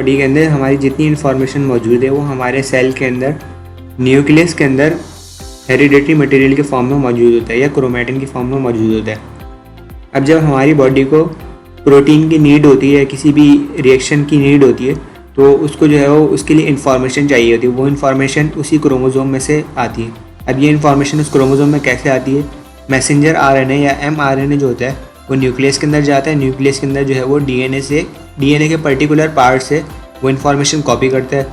Body के अंदर हमारी जितनी इन्फॉर्मेशन मौजूद है वो हमारे सेल के अंदर न्यूक्लियस के अंदर हेरिडेटरी मटेरियल के फॉर्म में मौजूद होता है या क्रोमैटिन की फॉर्म में मौजूद होता है। अब जब हमारी बॉडी को प्रोटीन की नीड होती है, किसी भी रिएक्शन की नीड होती है, तो उसको जो है वो उसके लिए इन्फॉर्मेशन चाहिए होती है। वो इन्फॉर्मेशन उसी क्रोमोसोम में से आती है। अब ये इन्फॉर्मेशन उस क्रोमोसोम में कैसे आती है? मैसेंजर आरएनए या एमआरएनए जो होता है वो न्यूक्लियस के अंदर जाता है। न्यूक्लियस के अंदर जो है वो डीएनए के पर्टिकुलर पार्ट से वो इन्फॉर्मेशन कॉपी करता है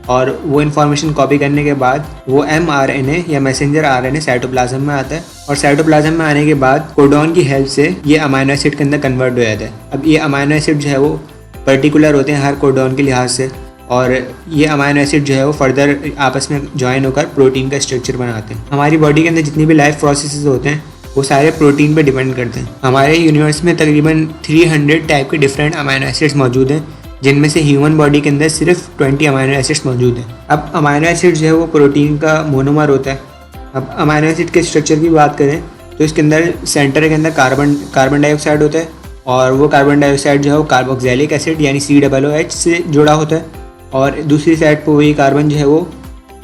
और वो इन्फॉर्मेशन कॉपी करने के बाद वो एमआरएनए या मैसेंजर आरएनए साइटोप्लाज्म में आता है और साइटोप्लाज्म में आने के बाद कोडॉन की हेल्प से ये अमाइनो एसिड के अंदर कन्वर्ट हो जाता है। अब ये अमाइनो एसिड जो है वो पर्टिकुलर होते हैं हर कोडॉन के लिहाज से और ये अमाइनो एसिड जो है वो फर्दर आपस में ज्वाइन होकर प्रोटीन का स्ट्रक्चर बनाते हैं। हमारी बॉडी के अंदर जितनी भी लाइफ प्रोसेसेस होते हैं वो सारे प्रोटीन पे डिपेंड करते हैं। हमारे यूनिवर्स में तकरीबन 300 टाइप के डिफरेंट अमाइनो एसिड्स मौजूद हैं, जिनमें से ह्यूमन बॉडी के अंदर सिर्फ 20 अमाइनो एसिड्स मौजूद हैं। अब अमाइनो एसिड जो है वो प्रोटीन का मोनोमर होता है। अब अमाइनो एसिड के स्ट्रक्चर की बात करें तो इसके अंदर सेंटर के अंदर कार्बन डाइऑक्साइड होता है और वो कार्बन डाइऑक्साइड जो है वो कार्बोक्सिलिक एसिड यानी COOH से जुड़ा होता है और दूसरी साइड पर वही कार्बन जो है वो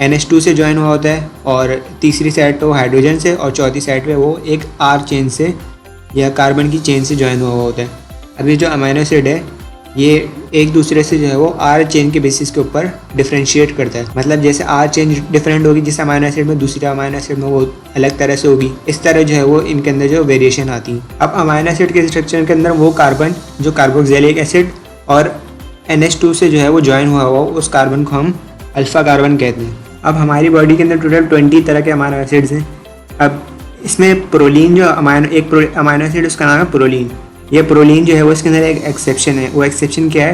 NH2 से ज्वाइन हुआ होता है और तीसरी साइड पे वो हाइड्रोजन से और चौथी साइड पे वो एक R चेन से या कार्बन की चेन से ज्वाइन हुआ होता है। अब ये जो अमाइनो एसिड है ये एक दूसरे से जो है वो R चेन के बेसिस के ऊपर डिफ्रेंशिएट करता है। मतलब जैसे R चेन डिफरेंट होगी जिस अमाइनो एसिड में, दूसरे अमाइनो एसिड में वो अलग तरह से होगी। इस तरह जो है वो इनके अंदर जो वेरिएशन आती है। अब अमाइनो एसिड के स्ट्रक्चर के अंदर वो कार्बन जो कार्बोक्सिलिक एसिड और NH2 से जो है वो ज्वाइन हुआ उस कार्बन को हम अल्फा कार्बन कहते हैं। अब हमारी बॉडी के अंदर टोटल 20 तरह के अमाइनो एसिड्स हैं। अब इसमें प्रोलीन जो अमाइनो एसिड उसका नाम है प्रोलीन। ये प्रोलीन जो है वो इसके अंदर एक एक्सेप्शन है। वो एक्सेप्शन क्या है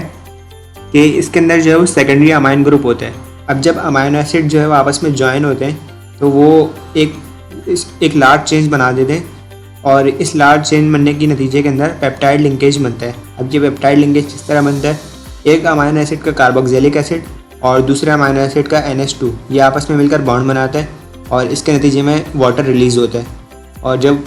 कि इसके अंदर जो है वो सेकेंडरी अमाइन ग्रुप होता है। अब जब अमाइनो एसिड जो है वो आपस में ज्वाइन होते हैं तो वो एक लार्ज चेन बना देते हैं और इस लार्ज चेन बनने के नतीजे के अंदर पेप्टाइड लिंकेज बनता है। अब ये पेप्टाइड लिंकेज किस तरह बनता है? एक अमाइनो एसिड का कार्बोक्सिलिक एसिड और दूसरे अमाइनो एसिड का NH2 ये आपस में मिलकर बॉन्ड बनाता है और इसके नतीजे में वाटर रिलीज़ होता है और जब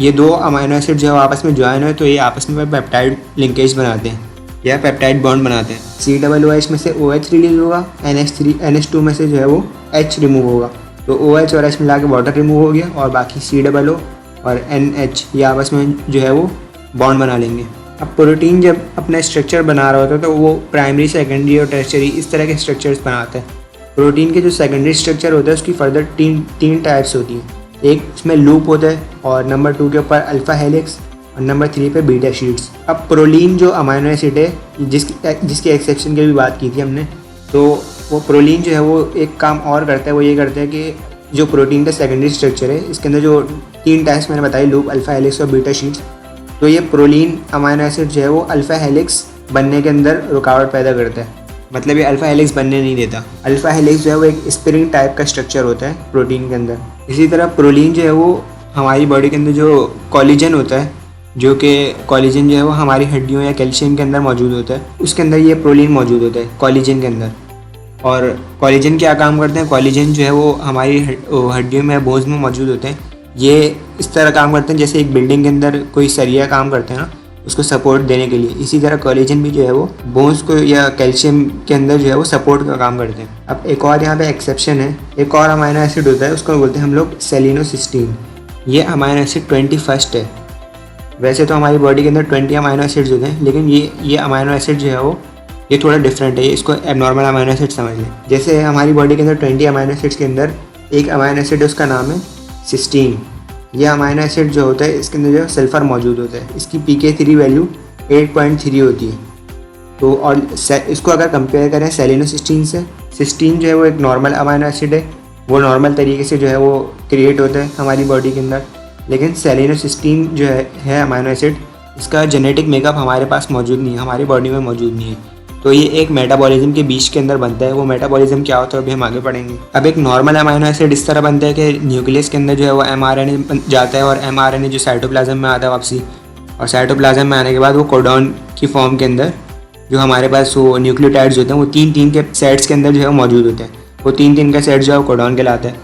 ये दो अमाइनो एसिड जो है आपस में ज्वाइन हो तो ये आपस में पेप्टाइड लिंकेज बनाते हैं या पेप्टाइड बॉन्ड बनाते हैं। COOH में से OH रिलीज होगा, NH2 में से जो है वो H रिमूव होगा, तो OH और H मिला के वाटर रिमूव हो गया और बाकी COO और NH ये आपस में जो है वो बॉन्ड बना लेंगे। अब प्रोटीन जब अपना स्ट्रक्चर बना रहा होता है तो वो प्राइमरी, सेकेंडरी और टर्शियरी इस तरह के स्ट्रक्चर्स बनाता है। प्रोटीन के जो सेकेंडरी स्ट्रक्चर होता है उसकी फर्दर तीन टाइप्स होती हैं। एक इसमें लूप होता है और नंबर 2 के ऊपर अल्फा हेलिक्स और नंबर 3 पे बीटा शीट्स। अब प्रोलीन जो अमाइनो एसिड है जिसकी एक्सेप्शन की भी बात की थी हमने, तो वो प्रोलीन जो है वो एक काम और करता है। वो ये करता है कि जो प्रोटीन का सेकेंडरी स्ट्रक्चर है इसके अंदर जो 3 टाइप्स मैंने बताई, लूप, अल्फा हेलिक्स और बीटा शीट्स, तो ये प्रोलीन अमाइनो एसिड जो है वो अल्फा हेलिक्स बनने के अंदर रुकावट पैदा करता है। मतलब ये अल्फा हेलिक्स बनने नहीं देता। अल्फा हेलिक्स जो है वो एक स्प्रिंग टाइप का स्ट्रक्चर होता है प्रोटीन के अंदर। इसी तरह प्रोलीन जो है वो हमारी बॉडी के अंदर जो कोलेजन होता है, जो कि कोलेजन जो है वो हमारी हड्डियों या कैल्शियम के अंदर मौजूद होता है, उसके अंदर ये प्रोलीन मौजूद होता है कोलेजन के अंदर। और कोलेजन क्या काम करते हैं? कोलेजन जो है वो हमारी हड्डियों में, बोन्स में मौजूद होते हैं। ये इस तरह काम करते हैं जैसे एक बिल्डिंग के अंदर कोई सरिया काम करते हैं ना, उसको सपोर्ट देने के लिए। इसी तरह कोलेजन भी जो है वो बोन्स को या कैल्शियम के अंदर जो है वो सपोर्ट का काम करते हैं। अब एक और यहाँ पे एक्सेप्शन है, एक और अमाइनो एसिड होता है, उसको बोलते हैं हम लोग सेलिनोसिस्टीन। ये अमाइनो एसिड 21 है। वैसे तो हमारी बॉडी के अंदर 20 अमाइनो एसिड्स होते हैं, लेकिन ये अमाइनो एसिड जो है वो ये थोड़ा डिफरेंट है। इसको एबनॉर्मल अमाइनो एसिड समझ लें। जैसे हमारी बॉडी के अंदर 20 अमाइनो एसिड्स के अंदर एक अमाइनो एसिड है, उसका नाम है सिस्टीन। यह अमाइनो एसिड जो होता है इसके अंदर जो सल्फ़र मौजूद होता है। इसकी pK3 वैल्यू 8.3 होती है। तो और इसको अगर कंपेयर करें सेलिनोसिस्टीन से, सिस्टीन जो है वो एक नॉर्मल अमाइनो एसिड है, वो नॉर्मल तरीके से जो है वो क्रिएट होता है हमारी बॉडी के अंदर। लेकिन सेलिनोसिस्टीन जो है अमाइनो एसिड, इसका जेनेटिक मेकअप हमारे पास मौजूद नहीं है, हमारी बॉडी में मौजूद नहीं है। तो ये एक मेटाबॉलिज्म के बीच के अंदर बनता है। वो मेटाबॉलिज्म क्या होता है अभी हम आगे पढ़ेंगे। अब एक नॉर्मल अमाइनो एसिड इस तरह बनता है कि न्यूक्लियस के अंदर जो है वो mRNA जाता है और mRNA जो साइटोप्लाज्म में आता है वापसी, और साइटोप्लाज्म में आने के बाद वो कोडॉन की फॉर्म के अंदर जो हमारे पास वो न्यूक्लियोटाइड्स होते हैं वो 3 के सेट्स के अंदर जो है वो मौजूद होते हैं। वो 3 का सेट जो है वो कोडॉन कहलाता है।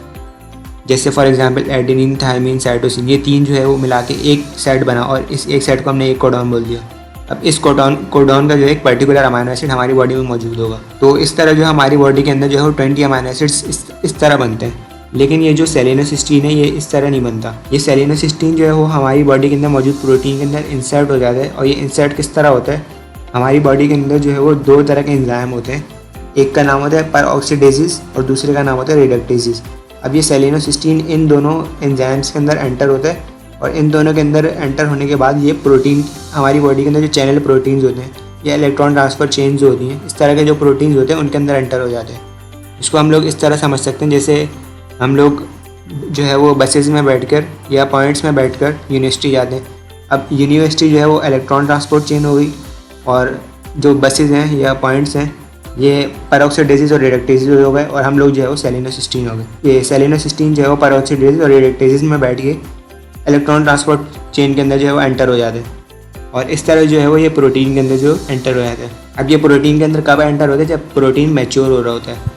जैसे for example adenine, thymine, cytosine, ये 3 जो है वो मिला के एक सेट बना और इस एक सेट को हमने एक कोडॉन बोल दिया। अब इस कोडॉन का जो है एक पर्टिकुलर अमाइनो एसिड हमारी बॉडी में मौजूद होगा। तो इस तरह जो हमारी बॉडी के अंदर जो है वो 20 अमाइनो एसिड्स इस तरह बनते हैं। लेकिन ये जो सेलेनोसिस्टीन है ये इस तरह नहीं बनता। ये सेलेनोसिस्टीन जो है वो हमारी बॉडी के अंदर मौजूद प्रोटीन के अंदर इंसर्ट हो जाता है। और ये इंसर्ट किस तरह होता है, हमारी बॉडी के अंदर जो है वो 2 तरह के एंजाइम होते हैं। एक का नाम होता है परऑक्सीडेसिस और दूसरे का नाम होता है रिडक्टेसिस। अब ये सेलेनोसिस्टीन इन दोनों एंजाइम्स के अंदर एंटर होता है और इन दोनों के अंदर एंटर होने के बाद ये प्रोटीन हमारी बॉडी के अंदर जो चैनल प्रोटीन्स होते हैं या इलेक्ट्रॉन ट्रांसफ़र चेन्स होती हैं, इस तरह के जो प्रोटीन्स होते हैं उनके अंदर एंटर हो जाते हैं। इसको हम लोग इस तरह समझ सकते हैं जैसे हम लोग जो है वो बसेस में बैठकर या पॉइंट्स में बैठकर यूनिवर्सिटी जाते हैं। अब यूनिवर्सिटी जो है वो इलेक्ट्रॉन ट्रांसपोर्ट चेन हो गई और जो बसेस हैं या पॉइंट्स हैं ये परऑक्सीडेसिस और रिडक्टेसिस हो गए और हम लोग जो है वो सेलेनोसिस्टीन हो गए। ये सेलेनोसिस्टीन जो है वो परऑक्सीडेसिस और रिडक्टेसिस में बैठ के इलेक्ट्रॉन ट्रांसपोर्ट चेन के अंदर जो है वो एंटर हो जाते हैं और इस तरह जो है वो ये प्रोटीन के अंदर जो एंटर हो जाते हैं। अब ये प्रोटीन के अंदर कब एंटर होते हैं, जब प्रोटीन मैच्योर हो रहा होता है।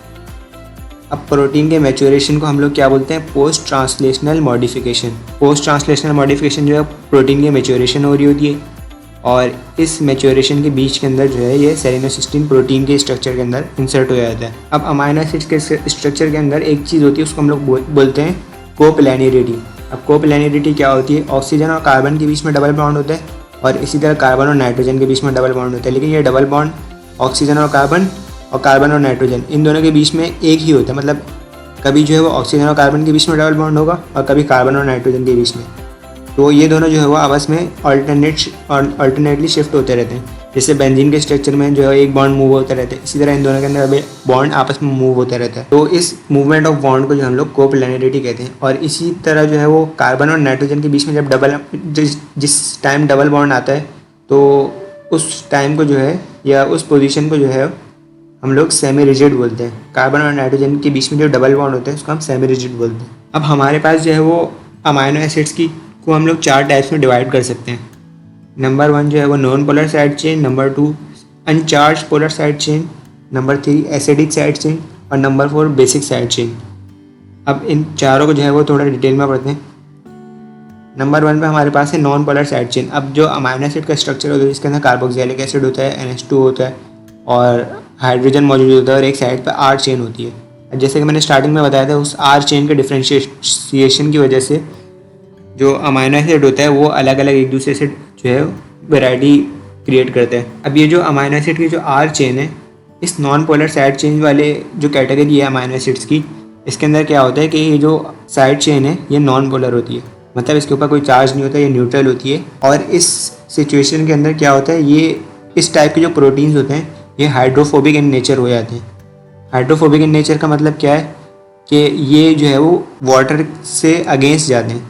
अब प्रोटीन के मैच्योरेशन को हम लोग क्या बोलते हैं, post translational modification. Post translational modification जो है प्रोटीन की मैच्योरेशन हो रही होती है और इस मैच्योरेशन के बीच के अंदर जो है ये सेलेनोसिस्टीन प्रोटीन के स्ट्रक्चर के अंदर इंसर्ट हो जाता है। अब अमाइनो एसिड्स के स्ट्रक्चर के अंदर एक चीज़ होती है उसको हम लोग बोलते हैं कोप्लेनरिटी। अब कोप्लेनरिटी क्या होती है, ऑक्सीजन और कार्बन के बीच में डबल बॉन्ड होता है और इसी तरह कार्बन और नाइट्रोजन के बीच में डबल बॉन्ड होता है। लेकिन ये डबल बॉन्ड ऑक्सीजन और कार्बन और नाइट्रोजन इन दोनों के बीच में एक ही होता है। मतलब कभी जो है वो ऑक्सीजन और कार्बन के बीच में डबल बॉन्ड होगा और कभी कार्बन और नाइट्रोजन के बीच में। तो ये दोनों जो है वो आपस में अल्टरनेटली शिफ्ट होते रहते हैं। जैसे बेंजीन के स्ट्रक्चर में जो है एक बॉन्ड मूव होता रहता है, इसी तरह इन दोनों के अंदर अभी बॉन्ड आपस में मूव होता रहता है। तो इस मूवमेंट ऑफ बॉन्ड को जो हम लोग कोप्लेनरिटी कहते हैं। और इसी तरह जो है वो कार्बन और नाइट्रोजन के बीच में जब जिस टाइम डबल बॉन्ड आता है तो उस टाइम को जो है या उस पोजीशन को जो है हम लोग सेमी रिजिड बोलते हैं। कार्बन और नाइट्रोजन के बीच में जो डबल बॉन्ड होता है उसको हम सेमी रिजिड बोलते हैं। अब हमारे पास जो है वो अमाइनो एसिड्स को हम लोग 4 टाइप्स में डिवाइड कर सकते हैं। नंबर 1 जो है वो non polar side chain, number 2 अनचार्ज polar side chain, number 3 acidic side chain और नंबर 4 बेसिक साइड चेन। अब इन चारों को जो है वो थोड़ा डिटेल में पढ़ते हैं। नंबर 1 पे हमारे पास है नॉन पोलर साइड चेन। अब जो अमाइनो एसिड का स्ट्रक्चर होता है इसके अंदर कार्बोक्सिलिक एसिड होता है, NH2 होता है और हाइड्रोजन मौजूद होता है और एक साइड पर R चेन होती है। जैसे कि मैंने स्टार्टिंग में बताया था, उस R चेन के डिफ्रेंशिएशन की वजह से जो अमाइनो एसिड होता है वो अलग अलग एक दूसरे से जो है वैरायटी क्रिएट करते हैं। अब ये जो अमाइनो एसिड की जो R चेन है, इस नॉन पोलर साइड चेन वाले जो कैटेगरी है अमाइनो एसिड्स की, इसके अंदर क्या होता है कि ये जो साइड चेन है ये नॉन पोलर होती है। मतलब इसके ऊपर कोई चार्ज नहीं होता, ये न्यूट्रल होती है। और इस सिचुएशन के अंदर क्या होता है, ये इस टाइप के जो प्रोटीन्स होते हैं ये हाइड्रोफोबिक इन नेचर हो जाते हैं। हाइड्रोफोबिक इन नेचर का मतलब क्या है कि ये जो है वो वाटर से अगेंस्ट जाते हैं।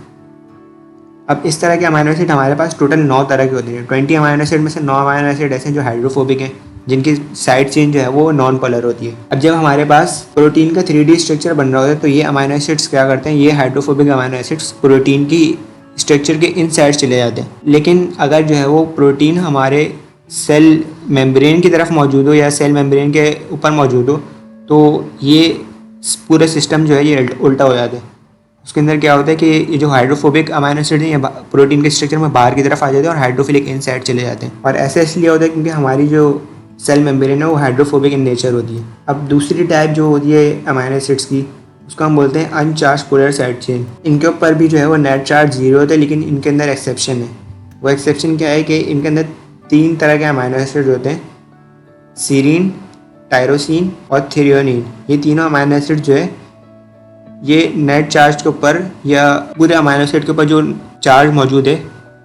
अब इस तरह के अमाइनो एसिड हमारे पास टोटल 9 तरह के होते हैं। 20 अमाइनो एसिड में से 9 अमाइनो एसिड ऐसे हैं जो हाइड्रोफोबिक हैं, जिनकी साइड चेन जो है वो नॉन पोलर होती है। अब जब हमारे पास प्रोटीन का 3D स्ट्रक्चर बन रहा होता है तो ये अमाइनो एसिड्स क्या करते हैं, ये हाइड्रोफोबिक अमाइनो एसिड्स प्रोटीन की स्ट्रक्चर के इन साइड चले जाते हैं। लेकिन अगर जो है वो प्रोटीन हमारे सेल मेम्ब्रेन की तरफ मौजूद हो या सेल मेम्ब्रेन के ऊपर मौजूद हो तो ये पूरा सिस्टम जो है ये उल्टा हो जाता है। उसके अंदर क्या होता है कि ये जो हाइड्रोफोबिक अमाइनो एसिड हैं ये प्रोटीन के स्ट्रक्चर में बाहर की तरफ आ जाते हैं और हाइड्रोफिलिक इन साइड चले जाते हैं। और ऐसा इसलिए होता है क्योंकि हमारी जो सेल मेम्ब्रेन है वो हाइड्रोफोबिक इन नेचर होती है। अब दूसरी टाइप जो होती है अमाइनो एसिड्स की उसको हम बोलते हैं अनचार्ज पोलर साइड चेन। इनके ऊपर भी जो है वो नेट चार्ज 0 होता है, लेकिन इनके अंदर एक्सेप्शन है। वो एक्सेप्शन क्या है कि इनके अंदर 3 तरह के अमाइनो एसिड होते हैं, सीरीन, टायरोसिन और थ्रियोनिन। ये तीनों अमाइनो एसिड जो है ये नेट चार्ज के ऊपर या पूरे अमाइनो एसिड के ऊपर जो चार्ज मौजूद है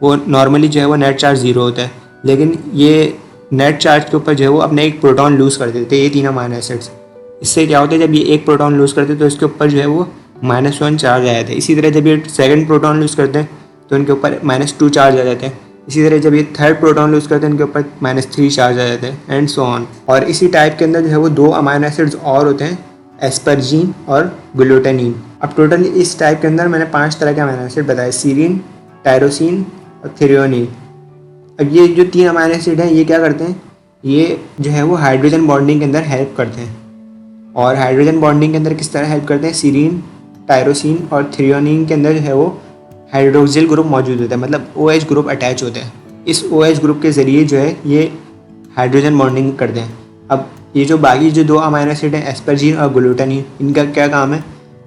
वो नॉर्मली जो है वो नेट चार्ज 0 होता है, लेकिन ये नेट चार्ज के ऊपर जो है वो अपने एक प्रोटॉन लूज़ कर देते हैं ये 3 अमाइनो एसिड्स। इससे क्या होता है, जब ये एक प्रोटॉन लूज़ करते हैं तो इसके ऊपर जो है वो -1 चार्ज आ जाता है। इसी तरह जब ये सेकंड प्रोटॉन लूज़ करते हैं तो इनके ऊपर -2 चार्ज आ जाते हैं। इसी तरह जब ये थर्ड प्रोटॉन लूज़ करते हैं इनके ऊपर -3 चार्ज आ जाते हैं एंड सो ऑन। और इसी टाइप के अंदर जो है वो 2 अमाइनो एसिड्स और होते हैं, एस्परजीन और ग्लूटानिन। अब टोटल इस टाइप के अंदर मैंने 5 तरह के अमाइनो एसिड बताए, सीरीन, टायरोसिन और थ्रियोनिन। अब ये जो 3 अमाइनो एसिड हैं ये क्या करते हैं, ये जो है वो हाइड्रोजन बॉन्डिंग के अंदर हेल्प करते हैं। और हाइड्रोजन बॉन्डिंग के अंदर किस तरह हेल्प करते हैं, सीरीन, टायरोसिन और थ्रियोनिन के अंदर जो है वो हाइड्रोक्सिल ग्रुप मौजूद होता है, मतलब OH ग्रुप अटैच होता है। इस OH ग्रुप के ज़रिए जो है ये हाइड्रोजन बॉन्डिंग करते हैं। अब ये जो बाकी जो 2 अमीनो एसिड हैं, एस्परजीन और ग्लूटानिन, इनका क्या काम है?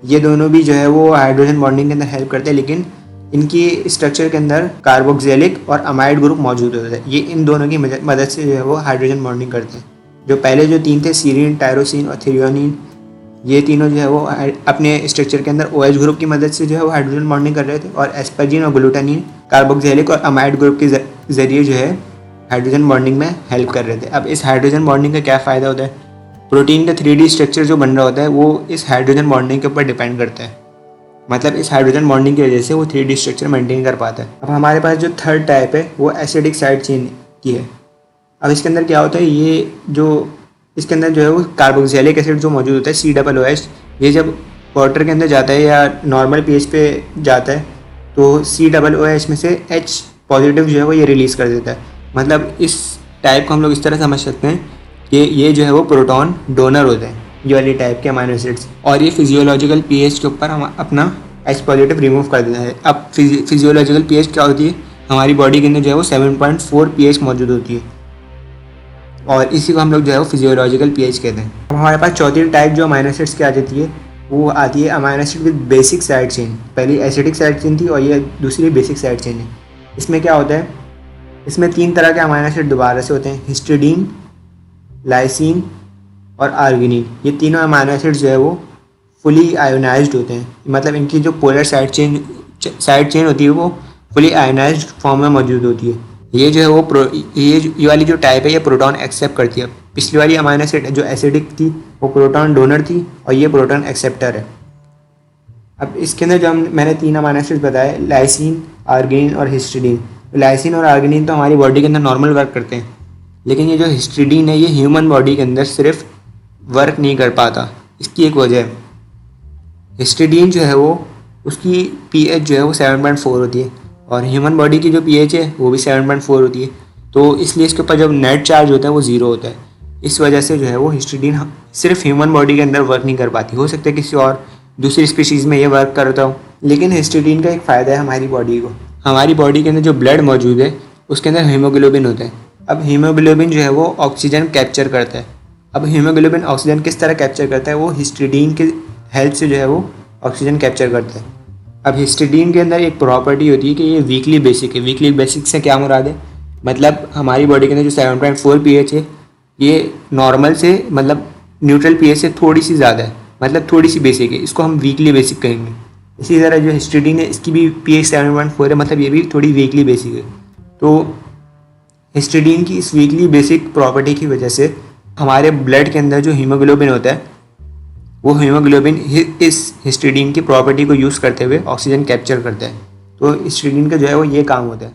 ये दोनों भी जो है वो हाइड्रोजन बॉन्डिंग के अंदर हेल्प करते हैं, लेकिन इनकी स्ट्रक्चर के अंदर कार्बोक्सिलिक और अमाइड ग्रुप मौजूद होता है। ये इन दोनों की मदद से जो है वो हाइड्रोजन बॉन्डिंग करते हैं। जो पहले जो 3 थे, सीरीन, टायरोसिन और थ्रियोनिन, ये तीनों जो है वो अपने स्ट्रक्चर के अंदर OH ग्रुप की मदद से जो है वो हाइड्रोजन बॉन्डिंग कर रहे थे, और एस्परजीन और ग्लूटानिन कार्बोक्सिलिक और अमाइड ग्रुप के ज़रिए जो है हाइड्रोजन बॉन्डिंग में हेल्प कर रहे थे। अब इस हाइड्रोजन बॉन्डिंग का क्या फ़ायदा होता है? प्रोटीन का 3D स्ट्रक्चर जो बन रहा होता है वो इस हाइड्रोजन बॉन्डिंग के ऊपर डिपेंड करता है। मतलब इस हाइड्रोजन बॉन्डिंग की वजह से वो 3D स्ट्रक्चर मेंटेन कर पाता है। अब हमारे पास जो थर्ड टाइप है वो एसिडिक साइड चेन की है। अब इसके अंदर क्या होता है, ये जो इसके अंदर जो है वो कार्बोक्सिलिक एसिड जो मौजूद होता है COOH, ये जब वाटर के अंदर जाता है या नॉर्मल pH पे जाता है तो COOH में से H पॉजिटिव जो है वो ये रिलीज़ कर देता है। मतलब इस टाइप को हम लोग इस तरह समझ सकते हैं कि ये जो है वो प्रोटॉन डोनर होते हैं, ये वाली टाइप के अमीनो एसिड्स, और ये फिजियोलॉजिकल pH के ऊपर हम अपना H पॉजिटिव रिमूव कर देता है। अब फिजियोलॉजिकल pH क्या होती है? हमारी बॉडी के अंदर जो है वो 7.4 pH मौजूद होती है, और इसी को हम लोग जो है वो फिजियोलॉजिकल pH कहते हैं। अब हमारे पास चौथी टाइप जो अमीनो एसिड्स की आ जाती है वो आती है amino acid with basic side chain. पहली एसिडिक साइड चेन थी और ये दूसरी बेसिक साइड चेन है। इसमें क्या होता है? इसमें 3 तरह के अमीनो एसिड दोबारा से होते हैं, हिस्टिडीन, लाइसिन और आर्गिनिन। ये तीनों अमीनो एसिड जो है वो फुली आयोनाइज्ड होते हैं, मतलब इनकी जो पोलर साइड चेन होती है वो फुली आयोनाइज्ड फॉर्म में मौजूद होती है। ये जो है वो ये वाली जो टाइप है ये प्रोटॉन एक्सेप्ट करती है। पिछली वाली अमीनो एसिड जो एसिडिक थी वो प्रोटॉन डोनर थी और ये प्रोटॉन एक्सेप्टर है। अब इसके अंदर जो मैंने 3 अमीनो एसिड बताए, लाइसिन, आर्गिनिन और हिस्टिडीन। लाइसिन और आर्गिनिन तो हमारी बॉडी के अंदर नॉर्मल वर्क करते हैं, लेकिन ये जो हिस्टिडीन है ये ह्यूमन बॉडी के अंदर सिर्फ वर्क नहीं कर पाता। इसकी एक वजह है, हिस्टिडीन जो है वो उसकी pH जो है वो 7.4 होती है और ह्यूमन बॉडी की जो pH है वो भी 7.4 होती है, तो इसलिए इसके ऊपर जब नेट चार्ज होता है वो 0 होता है। इस वजह से जो है वो हिस्टिडीन सिर्फ ह्यूमन बॉडी के अंदर वर्क नहीं कर पाती। हो सकता है किसी और दूसरी स्पीशीज़ में ये वर्क करता हो, लेकिन हिस्टिडीन का एक फ़ायदा है हमारी बॉडी को। हमारी बॉडी के अंदर जो ब्लड मौजूद है उसके अंदर हीमोग्लोबिन होता है। अब हीमोग्लोबिन जो है वो ऑक्सीजन कैप्चर करता है। अब हीमोग्लोबिन ऑक्सीजन किस तरह कैप्चर करता है? वो हिस्टिडीन के हेल्प से जो है वो ऑक्सीजन कैप्चर करता है। अब हिस्टिडीन के अंदर एक प्रॉपर्टी होती है कि ये वीकली बेसिक है। वीकली बेसिक से क्या मुराद है? मतलब हमारी बॉडी के अंदर जो 7.4 pH है ये नॉर्मल से मतलब न्यूट्रल pH से थोड़ी सी ज़्यादा है, मतलब थोड़ी सी बेसिक है, इसको हम वीकली बेसिक कहेंगे। इसी तरह जो हिस्टिडीन है इसकी भी pH 7.4 है, मतलब ये भी थोड़ी वीकली बेसिक है। तो हिस्टिडीन की इस वीकली बेसिक प्रॉपर्टी की वजह से हमारे ब्लड के अंदर जो हीमोग्लोबिन होता है वो हीमोग्लोबिन इस हिस्टिडीन की प्रॉपर्टी को यूज़ करते हुए ऑक्सीजन कैप्चर करता है। तो हिस्टिडीन का जो है वो ये काम होता है।